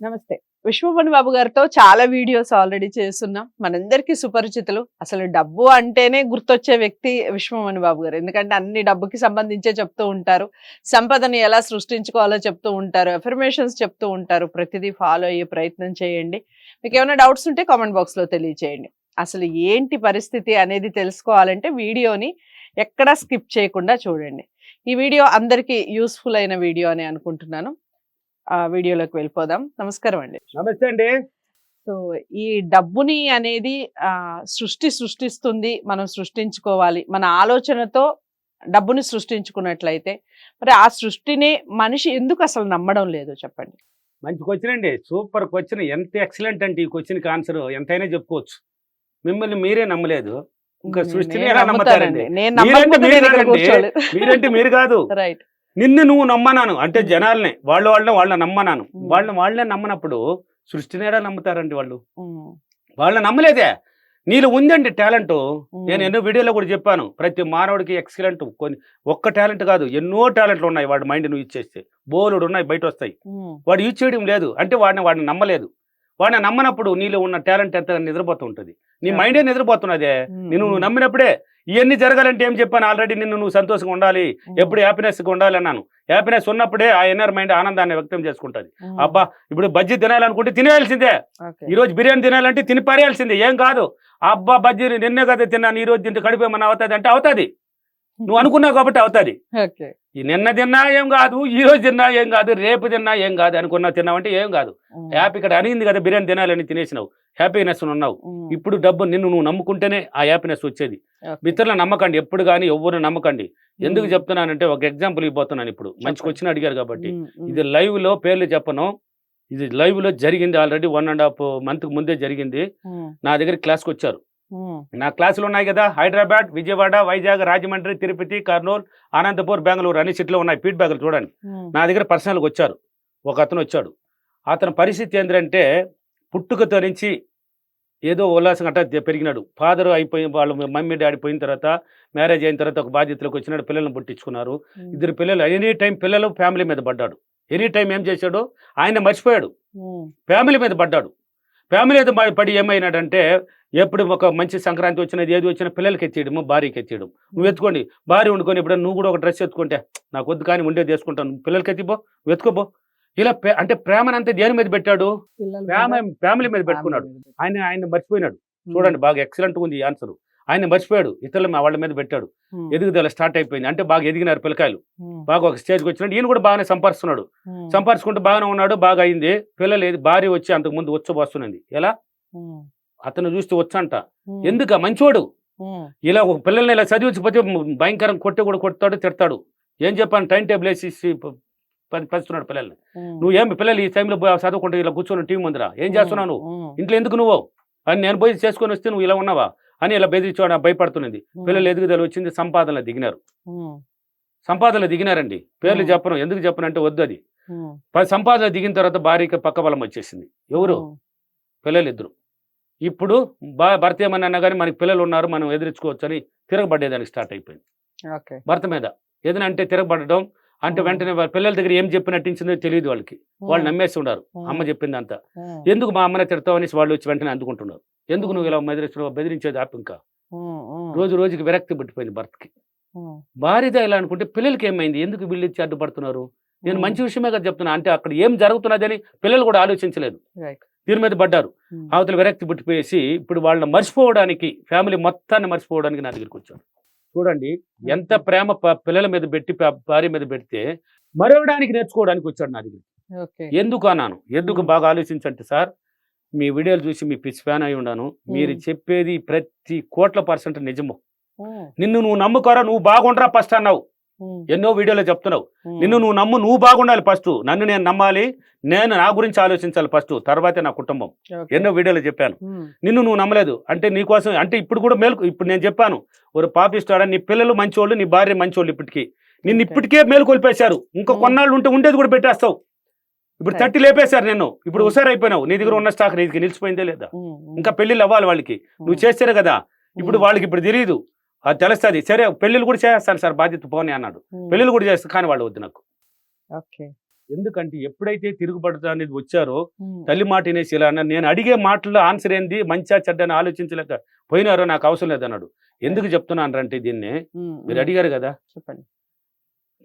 నమస్తే. విశ్వమణి బాబు గారితో చాలా వీడియోస్ ఆల్రెడీ చేస్తున్నాం. మనందరికీ సుపరిచితులు. అసలు డబ్బు అంటేనే గుర్తొచ్చే వ్యక్తి విశ్వమణి బాబు గారు. ఎందుకంటే అన్ని డబ్బుకి సంబంధించే చెప్తూ ఉంటారు. సంపదని ఎలా సృష్టించుకోవాలో చెప్తూ ఉంటారు. అఫర్మేషన్స్ చెప్తూ ఉంటారు. ప్రతిదీ ఫాలో అయ్యే ప్రయత్నం చేయండి. మీకేమైనా డౌట్స్ ఉంటే కామెంట్ బాక్స్‌లో తెలియచేయండి. అసలు ఏంటి పరిస్థితి అనేది తెలుసుకోవాలంటే వీడియోని ఎక్కడా స్కిప్ చేయకుండా చూడండి. ఈ వీడియో అందరికీ యూజ్‌ఫుల్ అయిన వీడియో అని అనుకుంటున్నాను. వీడియోలోకి వెళ్ళిపోదాం. నమస్కారం అండి. నమస్తే అండి. సో ఈ డబ్బుని అనేది సృష్టిస్తుంది. మనం సృష్టించుకోవాలి. మన ఆలోచనతో డబ్బుని సృష్టించుకున్నట్లయితే మరి ఆ సృష్టిని మనిషి ఎందుకు అసలు నమ్మడం లేదు చెప్పండి? మంచి క్వశ్చన్ అండి. Super question. ఎంత ఎక్సలెంట్ అంటే ఈ క్వశ్చన్‌కి ఆన్సర్ ఎంతైనా చెప్పుకోవచ్చు. మిమ్మల్ని మీరే నమ్మలేదు. ఇంకా సృష్టిని నేను ఎలా నమ్ముతారండి? నమ్ముతానండి. నేను మీరంటే నమ్మకపోతే మీరు నేను ఇక్కడ కాదండి. కూర్చోలేదు. మీరంటే మీరు కాదు. రైట్. నిన్ను నువ్వు నమ్మనాను. అంటే జనాల్ని వాళ్ళని నమ్మనాను. వాళ్ళనే నమ్మనప్పుడు సృష్టిని ఎలా నమ్ముతారండి వాళ్ళు? వాళ్ళని నమ్మలేదే. నీలో ఉందండి టాలెంట్. నేను ఎన్నో వీడియోలో కూడా చెప్పాను. ప్రతి మానవుడికి ఎక్సలెంట్ ఒక్క టాలెంట్ కాదు, ఎన్నో టాలెంట్లు ఉన్నాయి. వాడి మైండ్ నువ్వు యూజ్ చేస్తే బోలెడు ఉన్నాయి, బయట వస్తాయి. వాడు యూజ్ చేయడం లేదు అంటే వాడిని నమ్మలేదు. వాడిని నమ్మనప్పుడు నీలో ఉన్న టాలెంట్ ఎంత నిద్రపోతూ ఉంటుంది. నీ మైండే నిద్రపోతున్నదే. నువ్వు నమ్మినప్పుడే ఇవన్నీ జరగాలంటే ఏం చెప్పాను ఆల్రెడీ, నువ్వు సంతోషంగా ఉండాలి, ఎప్పుడు హ్యాపీనెస్గా ఉండాలి అన్నాను. హ్యాపీనెస్ ఉన్నప్పుడే ఆ ఇన్నర్ మైండ్ ఆనందాన్ని వ్యక్తం చేసుకుంటుంది. అబ్బా ఇప్పుడు బజ్జీ తినాలనుకుంటే తినేయాల్సిందే. ఈ రోజు బిర్యానీ తినాలంటే తిని పారేయాల్సిందే. ఏం కాదు, అబ్బా బజ్జీ నిన్నే కదా తిన్నాను, ఈ రోజు తింటే కడుపు ఏమన్నా అవుతుంది అంటే అవుతుంది. నువ్వు అనుకున్నావు కాబట్టి అవుతుంది. ఈ నిన్న తిన్నా ఏం కాదు, ఈ రోజు తిన్నా ఏం కాదు, రేపు తిన్నా ఏం కాదు, అనుకున్నా తిన్నావంటే ఏం కాదు. హ్యాపీ ఇక్కడ అనింది కదా బిర్యానీ తినాలని తినేసినావు, హ్యాపీనెస్ ఉన్నావు. ఇప్పుడు డబ్బు నిన్ను నువ్వు నమ్ముకుంటేనే ఆ హ్యాపీనెస్ వచ్చేది. మిత్రులను నమ్మకండి ఎప్పుడు కానీ, ఎవరు నమ్మకండి. ఎందుకు చెప్తున్నానంటే ఒక ఎగ్జాంపుల్ ఇవ్వబోతున్నాను. ఇప్పుడు మంచి క్వశ్చన్ అడిగారు కాబట్టి ఇది లైవ్ లో పేర్లు చెప్పను. ఇది లైవ్ లో జరిగింది, ఆల్రెడీ 1.5 month ముందే జరిగింది. నా దగ్గర క్లాస్కి వచ్చారు. నా క్లాసులు ఉన్నాయి కదా, హైదరాబాద్, విజయవాడ, వైజాగ్, రాజమండ్రి, తిరుపతి, కర్నూలు, అనంతపూర్, బెంగళూరు అన్ని సిటీలో ఉన్నాయి. ఫీడ్బ్యాక్లు చూడండి. నా దగ్గర పర్సనల్గా వచ్చారు. ఒక అతను వచ్చాడు. అతని పరిస్థితి ఏంటంటే పుట్టుకతో నుంచి ఏదో ఉల్లాసం అట్ట పెరిగినాడు. ఫాదర్ అయిపోయి వాళ్ళ మమ్మీ డాడీ పోయిన తర్వాత, మ్యారేజ్ అయిన తర్వాత ఒక బాధ్యతలోకి వచ్చినాడు. పిల్లల్ని పుట్టించుకున్నారు. 2 పిల్లలు. ఎనీ టైం పిల్లలు ఫ్యామిలీ మీద పడ్డాడు. ఎనీ టైం ఏం చేశాడు, ఆయన మర్చిపోయాడు, ఫ్యామిలీ మీద పడ్డాడు. ఫ్యామిలీ మీద పడి ఏమైనాడంటే ఎప్పుడు ఒక మంచి సంక్రాంతి వచ్చినది ఏది వచ్చినా పిల్లలకి ఎచ్చేయడము, భార్యకి ఎచ్చేయడం. నువ్వు ఎత్తుకోండి, భార్య వండుకొని ఇప్పుడు నువ్వు కూడా ఒక డ్రెస్ ఎత్తుకుంటే నాకు వద్దు కానీ ఉండేది వేసుకుంటాను, పిల్లలకి ఎత్తిపో, వెతుకోపో. ఇలా అంటే ప్రేమనంతా దేని మీద పెట్టాడు, ఫ్యామిలీ మీద పెట్టుకున్నాడు. ఆయన మర్చిపోయినాడు. చూడండి బాగా ఎక్సలెంట్ ఉంది ఈ ఆన్సర్. ఆయన మర్చిపోయాడు, ఇతరులు వాళ్ళ మీద పెట్టాడు. ఎదుగుదల స్టార్ట్ అయిపోయింది. అంటే బాగా ఎదిగినారు పిల్లకాయలు, బాగా ఒక స్టేజ్కి వచ్చినట్టు. ఈయన కూడా బాగానే సంపాదిస్తున్నాడు. సంపాదించుకుంటూ బాగానే ఉన్నాడు, బాగా అయింది. పిల్లలు భార్య వచ్చి అంతకు ముందు వచ్చబోస్తున్నది. ఎలా అతను చూస్తే వచ్చంట. ఎందుక మంచోడు. ఇలా ఒక పిల్లల్ని ఇలా చదివించిపోతే భయంకరం కొడతాడు, తిడతాడు. ఏం చెప్పాను, టైం టేబుల్ వేసి పంచుతున్నాడు పిల్లల్ని. నువ్వేమి పిల్లలు ఈ టైంలో చదువుకుంటే ఇలా కూర్చొని టీవీ ముందర ఏం చేస్తున్నావు, నువ్వు ఇంట్లో ఎందుకు నువ్వు అని నేను పోయి చేసుకొని వస్తే నువ్వు ఇలా ఉన్నావా అని ఇలా బెదిరించాడు. భయపడుతున్నది. పిల్లలు ఎదుగుదల వచ్చింది, సంపాదనలో దిగినారు. సంపాదనలో దిగినారండి. పేర్లు చెప్పను, ఎందుకు చెప్పను అంటే వద్దు. అది సంపాదన దిగిన తర్వాత భార్యకి పక్క బలం వచ్చేసింది. ఎవరు, పిల్లలు ఇద్దరు. ఇప్పుడు భర్త ఏమని అన్నా కానీ మనకి పిల్లలు ఉన్నారు, మనం ఎదిరించుకోవచ్చు అని తిరగబడేదానికి స్టార్ట్ అయిపోయింది భర్త మీద. ఏదైనా అంటే తిరగబడడం అంటే వెంటనే పిల్లల దగ్గర ఏం చెప్పినట్టించిందో తెలియదు వాళ్ళకి. వాళ్ళు నమ్మేసి ఉన్నారు అమ్మ చెప్పింది అంతా. ఎందుకు మా అమ్మనే తిడతావు అనేసి వాళ్ళు వచ్చి వెంటనే అందుకుంటున్నారు. ఎందుకు నువ్వు ఇలా బెదిరించేది ఆపు. ఇంకా రోజు రోజుకి విరక్తి పుట్టిపోయింది భర్తకి. భార్యదా ఇలా అనుకుంటే పిల్లలకి ఏమైంది, ఎందుకు వీళ్ళు ఇచ్చి అడ్డుపడుతున్నారు. నేను మంచి విషయమే కదా చెప్తున్నా. అంటే అక్కడ ఏం జరుగుతున్నది అని పిల్లలు కూడా ఆలోచించలేదు, దీని మీద పడ్డారు. అవతల విరక్తి పుట్టిపోయేసి ఇప్పుడు వాళ్ళని మర్చిపోవడానికి, ఫ్యామిలీ మొత్తాన్ని మర్చిపోవడానికి నా దగ్గరికి వచ్చాడు. చూడండి ఎంత ప్రేమ పిల్లల మీద పెట్టి భార్య మీద పెడితే మరవడానికి నేర్చుకోవడానికి వచ్చాడు నా దగ్గర. ఎందుకు అన్నాను, ఎందుకు బాగా ఆలోచించండి సార్. మీ వీడియోలు చూసి మీ పిచ్చి ఫ్యాన్ అయి ఉన్నాను. మీరు చెప్పేది ప్రతి కోట్ల % నిజము. నిన్ను నువ్వు నమ్ముకోరా, నువ్వు బాగుండరా ఫస్ట్ అన్నావు. ఎన్నో వీడియోలో చెప్తున్నావు. నిన్ను నువ్వు నమ్ము, నువ్వు బాగుండాలి ఫస్ట్. నన్ను నేను నమ్మాలి, నేను నా గురించి ఆలోచించాలి ఫస్ట్, తర్వాతే నా కుటుంబం. ఎన్నో వీడియోలో చెప్పాను. నిన్ను నువ్వు నమ్మలేదు అంటే నీకోసం అంటే ఇప్పుడు కూడా మేలు. ఇప్పుడు నేను చెప్పాను, ఒక పాపిస్తాడా, నీ పిల్లలు మంచోళ్ళు, నీ భార్య మంచోళ్ళు. ఇప్పటికీ నిన్ను ఇప్పటికే మేలు కొలిపేశారు. ఇంకా కొన్నాళ్ళు ఉంటే ఉండేది కూడా పెట్టేస్తావు. ఇప్పుడు 30 లేపేశారు నిన్ను. ఇప్పుడు హుషారైపోయినావు. నీ దగ్గర ఉన్న స్టాక్ నీకు నిలిచిపోయిందే లేదా. ఇంకా పెళ్లిళ్ళు అవ్వాలి వాళ్ళకి, నువ్వు చేస్తేనే కదా. ఇప్పుడు వాళ్ళకి ఇప్పుడు తెలియదు, అది తెలుస్తుంది. సరే పెళ్ళిళ్ళు కూడా చేస్తాను సార్, బాధ్యత పోనీ అన్నాడు. పెళ్ళిళ్ళు కూడా చేస్తాను కానీ వాళ్ళు వద్దు నాకు. ఎందుకంటే ఎప్పుడైతే తిరుగుబడతా అనేది వచ్చారో తల్లి మాట వినేసి ఇలా అన్నారు. నేను అడిగే మాటల్లో ఆన్సర్ ఏంది మంచిగా చెడ్డని ఆలోచించలేక పోయినారో నాకు అవసరం లేదన్నాడు. ఎందుకు చెప్తున్నాను అంటే దీన్ని మీరు అడిగారు కదా, చెప్పండి.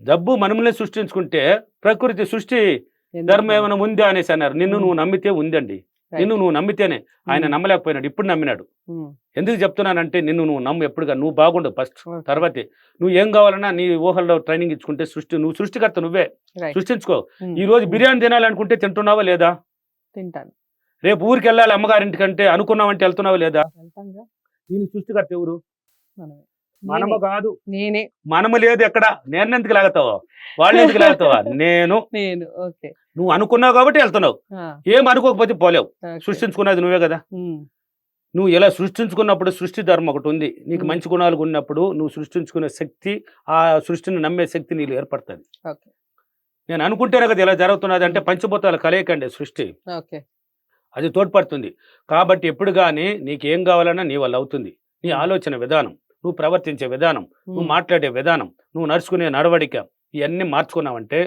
డబ్బు మనములే సృష్టించుకుంటే ప్రకృతి సృష్టి ధర్మం ఏమైనా ఉందా అనేసి అన్నారు. నిన్ను నువ్వు నమ్మితే ఉందండి. నిన్ను నువ్వు నమ్మితేనే. ఆయన నమ్మలేకపోయినాడు, ఇప్పుడు నమ్మినాడు. ఎందుకు చెప్తున్నానంటే నిన్ను నువ్వు నమ్ము, ఎప్పుడుగా నువ్వు బాగుండవు ఫస్ట్. తర్వాతే నువ్వు ఏం కావాలన్నా నీ ఊహల్లో ట్రైనింగ్ ఇచ్చుకుంటే నువ్వు సృష్టికర్త, నువ్వే సృష్టించుకో. ఈ రోజు బిర్యానీ తినాలనుకుంటే తింటున్నావా లేదా? తింటాను. రేపు ఊరికి వెళ్ళాలి అమ్మగారింటికంటే అనుకున్నావంటే వెళ్తున్నావా లేదా? దీని సృష్టికర్త ఎవరు? మనము కాదు, నేనే. మనము లేదు ఎక్కడ. నేను ఎందుకు లాగుతావా, వాళ్ళు ఎందుకు లాగుతావా? నేను. నువ్వు అనుకున్నావు కాబట్టి వెళ్తున్నావు. ఏం అనుకోకపోతే పోలేవు. సృష్టించుకున్నది నువ్వే కదా. నువ్వు ఇలా సృష్టించుకున్నప్పుడు సృష్టి ధర్మం ఒకటి ఉంది. నీకు మంచి గుణాలు ఉన్నప్పుడు నువ్వు సృష్టించుకునే శక్తి, ఆ సృష్టిని నమ్మే శక్తి నీళ్ళు ఏర్పడుతుంది. నేను అనుకుంటేనే కదా ఇలా జరుగుతున్నది అంటే పంచభూతాలు కలయికండి సృష్టి, అది తోడ్పడుతుంది. కాబట్టి ఎప్పుడు కానీ నీకేం కావాలన్నా నీ వల్ల అవుతుంది. నీ ఆలోచన విధానం, నువ్వు ప్రవర్తించే విధానం, నువ్వు మాట్లాడే విధానం, నువ్వు నడుచుకునే నడవడిక, ఇవన్నీ మార్చుకున్నావంటే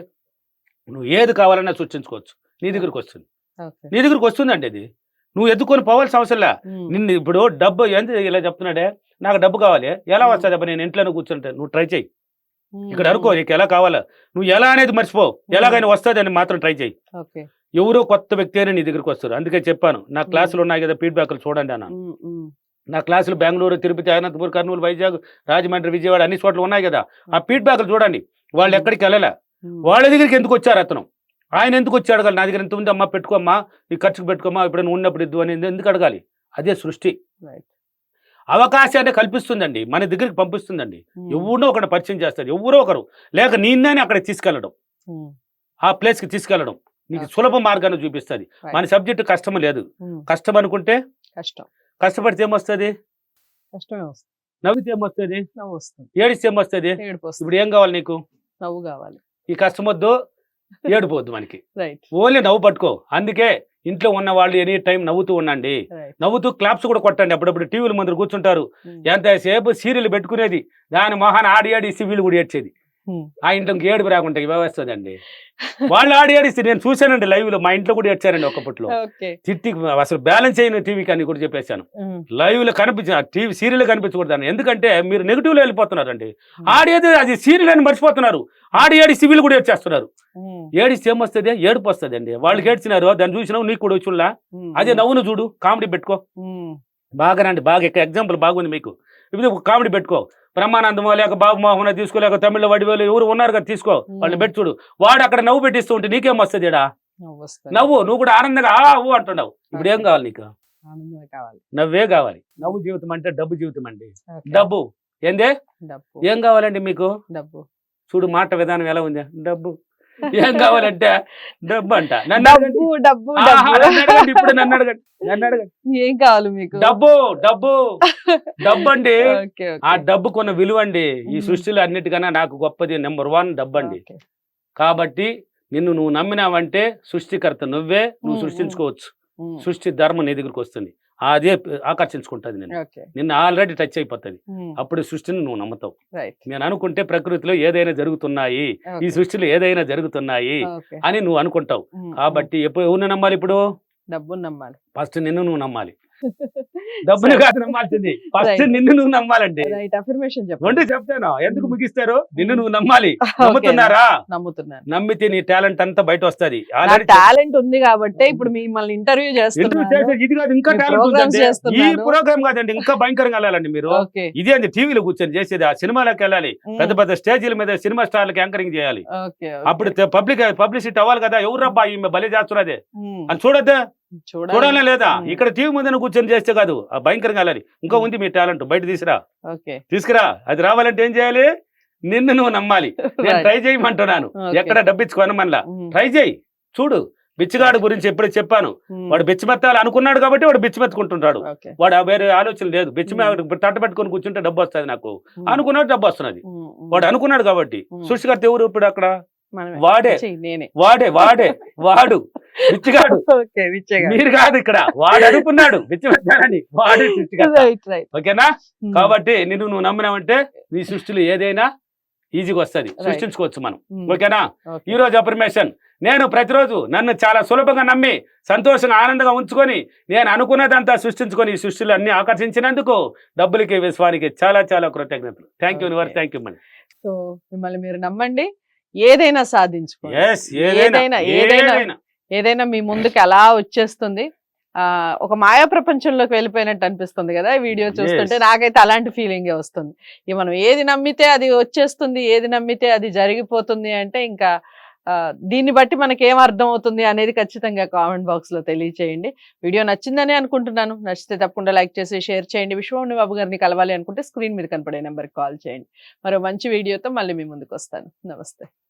నువ్వు ఏది కావాలన్నా సృష్టించుకోవచ్చు. నీ దగ్గరికి వస్తుంది. నీ దగ్గరికి వస్తుందండి. అది నువ్వు ఎత్తుకొని పోవాల్సిన అవసరంలా. నిన్ను ఇప్పుడు డబ్బు ఎంత ఇలా చెప్తున్నాడే, నాకు డబ్బు కావాలి, ఎలా వస్తుంది అబ్బా? నేను ఇంట్లోనే కూర్చుంటే నువ్వు ట్రై చేయి. ఇక్కడ అనుకో నీకు ఎలా కావాలా, నువ్వు ఎలా అనేది మర్చిపో. ఎలాగైనా వస్తుంది అని మాత్రం ట్రై చేయి. ఎవరో కొత్త వ్యక్తి అయినా నీ దగ్గరికి వస్తారు. అందుకే చెప్పాను, నా క్లాసులు ఉన్నాయి కదా ఫీడ్బ్యాక్లు చూడండి అన్న. నా క్లాసులు బెంగళూరు, తిరుపతి, అనంతపురం, కర్నూలు, వైజాగ్, రాజమండ్రి, విజయవాడ అన్ని చోట్ల ఉన్నాయి కదా. ఆ ఫీడ్బ్యాక్లు చూడండి. వాళ్ళు ఎక్కడికి వెళ్ళలే, వాళ్ళ దగ్గరికి ఎందుకు వచ్చారు అతను? ఆయన ఎందుకు వచ్చి అడగాలి? నా దగ్గర ఎంత ఉంది అమ్మా, పెట్టుకోమ్మా, నీ ఖర్చుకు పెట్టుకోమ్మా, ఇప్పుడు నువ్వు ఉన్నప్పుడు ఇద్దు అని ఎందుకు అడగాలి? అదే సృష్టి. అవకాశాన్ని కల్పిస్తుందండి, మన దగ్గరికి పంపిస్తుందండి. ఎవరినో ఒకటి పరిచయం చేస్తారు, ఎవరో ఒకరు. లేక నిన్ననే అక్కడ తీసుకెళ్ళడం, ఆ ప్లేస్కి తీసుకెళ్ళడం నీకు సులభ మార్గాన్ని చూపిస్తుంది. మన సబ్జెక్టు కష్టం లేదు. కష్టం అనుకుంటే కష్టపడితే ఏమొస్తుంది? నవ్వితే ఏమొస్తుంది? ఏడిస్తే ఏమొస్తుంది? ఇప్పుడు ఏం కావాలి నీకు? నవ్వు కావాలి. ఈ కష్టం వద్దు, ఏడిపోద్దు మనకి. ఓన్లీ నవ్వు పట్టుకో. అందుకే ఇంట్లో ఉన్న వాళ్ళు ఎనీ టైం నవ్వుతూ ఉండండి. నవ్వుతూ క్లాప్స్ కూడా కొట్టండి. అప్పుడప్పుడు టీవీల ముందు కూర్చుంటారు, ఎంతసేపు సీరియల్ పెట్టుకునేది, దాని మొహాన్ని ఆడి ఆడిసి వీళ్ళు కూడా ఏడ్చేది. ఆ ఇంట్లో ఏడుపు రాకుంటే వ్యవస్థదండి. వాళ్ళు ఆడి ఆడిస్తే నేను చూశానండి లైవ్ లో. మా ఇంట్లో కూడా ఏడ్చారండి ఒకప్పట్లో. తిట్టి అసలు బ్యాలెన్స్ అయిన టీవీకి అని కూడా చెప్పేశాను. లైవ్ లో కనిపించిన టీవీ సీరియల్ కనిపించకూడదు. ఎందుకంటే మీరు నెగిటివ్ లో వెళ్ళిపోతున్నారండి. ఆడేది అది సీరియల్ అని మర్చిపోతున్నారు. ఆడి ఆడి సివిల్ కూడా ఏడ్చేస్తున్నారు. ఏడిస్తే ఏమొస్తుంది? ఏడుపు వస్తుంది అండి. వాళ్ళకి ఏడ్చినారు, దాన్ని చూసినావు, నీకు కూడా వచ్చుల్లా. అదే నవ్వును చూడు, కామెడీ పెట్టుకో. బాగానండి, బాగా ఇక్కడ ఎగ్జాంపుల్ బాగుంది మీకు. ఇప్పుడు కామెడీ పెట్టుకో. బ్రహ్మానందమో లేక బాబు మోహన తీసుకోలేక తమిళ వడివేలు ఎవరు ఉన్నారు కదా, తీసుకో, వాళ్ళని పెట్టి చూడు. వాడు అక్కడ నవ్వు పెట్టిస్తూ ఉంటే నీకేం వస్తుంది? ఇడా నవ్వు, నువ్వు కూడా ఆనందంగా ఆవు అంటున్నావు. ఇప్పుడు ఏం కావాలి నీకు? నవ్వే కావాలి. నవ్వు జీవితం అంటే డబ్బు జీవితం అండి. డబ్బు ఏందే? ఏం కావాలండి మీకు? డబ్బు. చూడు మాట విధానం ఎలా ఉంది. డబ్బు. ఏం కావాలంటే డబ్బు అంట. ఇప్పుడు నన్ను అడగండి, ఏం కావాలి మీకు? డబ్బు. డబ్బు డబ్బు అండి. ఆ డబ్బుకున్న విలువ అండి ఈ సృష్టిలో అన్నిటికన్నా నాకు గొప్పది నెంబర్ 1 డబ్బు అండి. కాబట్టి నిన్ను నువ్వు నమ్మినావంటే సృష్టికర్త నువ్వే, నువ్వు సృష్టించుకోవచ్చు. సృష్టి ధర్మం నీ దగ్గరికి వస్తుంది, అదే ఆకర్షించుకుంటది. నిన్ను ఆల్రెడీ టచ్ అయిపోతుంది. అప్పుడు సృష్టిని నువ్వు నమ్ముతావు. నేను అనుకుంటే ప్రకృతిలో ఏదైనా జరుగుతున్నాయి, ఈ సృష్టిలో ఏదైనా జరుగుతున్నాయి అని నువ్వు అనుకుంటావు. కాబట్టి ఎప్పుడు ఎవరిని నమ్మాలి? ఇప్పుడు డబ్బును నమ్మాలి. ఫస్ట్ నిన్ను నువ్వు నమ్మాలి. డబ్బులు కాదు నమ్మాల్సింది, ఫస్ట్ నిన్ను నువ్వు నమ్మాలండి. చెప్తాను ఎందుకు ముగిస్తారు? నిన్ను నువ్వు నమ్మాలి. నమ్ముతున్నారా? నమ్మితే నీ టాలెంట్ అంతా బయట వస్తుంది. టాలెంట్ ఉంది కాబట్టి ఇప్పుడు మిమ్మల్ని ఇంటర్వ్యూ చేస్తున్నారు. ఇది కాదు, ఇంకా టాలెంట్ ఉందండి. ఈ ప్రోగ్రామ్ కాదండి, ఇంకా భయంకరంగా వెళ్ళాలండి మీరు. ఇదే అండి టీవీలో కూర్చొని చేసేది. ఆ సినిమాలకు వెళ్ళాలి, పెద్ద పెద్ద స్టేజీల మీద సినిమా స్టార్లకు యాంకరింగ్ చేయాలి. అప్పుడు పబ్లిసిటీ అవ్వాలి కదా. ఎవరబ్బా ఈమె బలి చేస్తున్నదే అని చూడద్దా? చూడాలనే లేదా? ఇక్కడ టీవీ ముందు కూర్చొని చేస్తే కాదు, భయంకరంగా వెళ్ళాలి. ఇంకా ఉంది మీ టాలెంట్, బయట తీసుకురా. అది రావాలంటే ఏం చేయాలి? నిన్ను నువ్వు నమ్మాలి. నేను ట్రై చేయమంటున్నాను, ఎక్కడ డబ్బిచ్చుకోను మనలా. ట్రై చేయి, చూడు. బిచ్చగాడు గురించి ఎప్పుడే చెప్పాను. వాడు బిచ్చమెత్తాలి అనుకున్నాడు కాబట్టి వాడు బిచ్చమెత్తుకుంటుంటాడు. వాడు వేరే ఆలోచన లేదు. తట్ట పెట్టుకొని కూర్చుంటే డబ్బు వస్తుంది నాకు అనుకున్నాడు, డబ్బు వస్తున్నది. వాడు అనుకున్నాడు కాబట్టి. సృష్టికర్త ఎవరు ఇప్పుడు అక్కడ? వాడే. వాడు బిచ్చగాడు, మీరు కాదు. ఇక్కడ వాడు అనుకున్నాడు బిచ్చమెత్తాలని, వాడే సృష్టికర్త. ఓకేనా? కాబట్టి నిన్ను నువ్వు నమ్మినావంటే నీ సృష్టిలో ఏదైనా ఈజీగా వస్తుంది, సృష్టించుకోవచ్చు మనం. ఓకేనా? ఈ రోజు అఫర్మేషన్, నేను ప్రతిరోజు నన్ను చాలా సులభంగా నమ్మి సంతోషంగా ఆనందంగా ఉంచుకొని నేను అనుకున్నదంతా సృష్టించుకొని ఈ సృష్టిలో అన్ని ఆకర్షించినందుకు డబ్బులకి విశ్వానికి చాలా చాలా కృతజ్ఞతలు. Thank you universe, thank you money. So మిమ్మల్ని మీరు నమ్మండి, ఏదైనా సాధించుకోండి. ఎస్, ఏదైనా ఏదైనా ఏదైనా మీ ముందుకు అలా వచ్చేస్తుంది. ఒక మాయా ప్రపంచంలోకి వెళ్ళిపోయినట్టు అనిపిస్తుంది కదా ఈ వీడియో చూస్తుంటే. Yes. నాకైతే అలాంటి ఫీలింగే వస్తుంది. ఇక మనం ఏది నమ్మితే అది వచ్చేస్తుంది, ఏది నమ్మితే అది జరిగిపోతుంది అంటే ఇంకా దీన్ని బట్టి మనకి ఏం అర్థం అవుతుంది అనేది ఖచ్చితంగా కామెంట్ బాక్స్ లో తెలియచేయండి. వీడియో నచ్చిందని అనుకుంటున్నాను. నచ్చితే తప్పకుండా లైక్ చేసి షేర్ చేయండి. విశ్వమణి బాబు గారిని కలవాలి అనుకుంటే స్క్రీన్ మీద కనపడే నెంబర్కి కాల్ చేయండి. మరో మంచి వీడియోతో మళ్ళీ మీ ముందుకు వస్తాను. నమస్తే.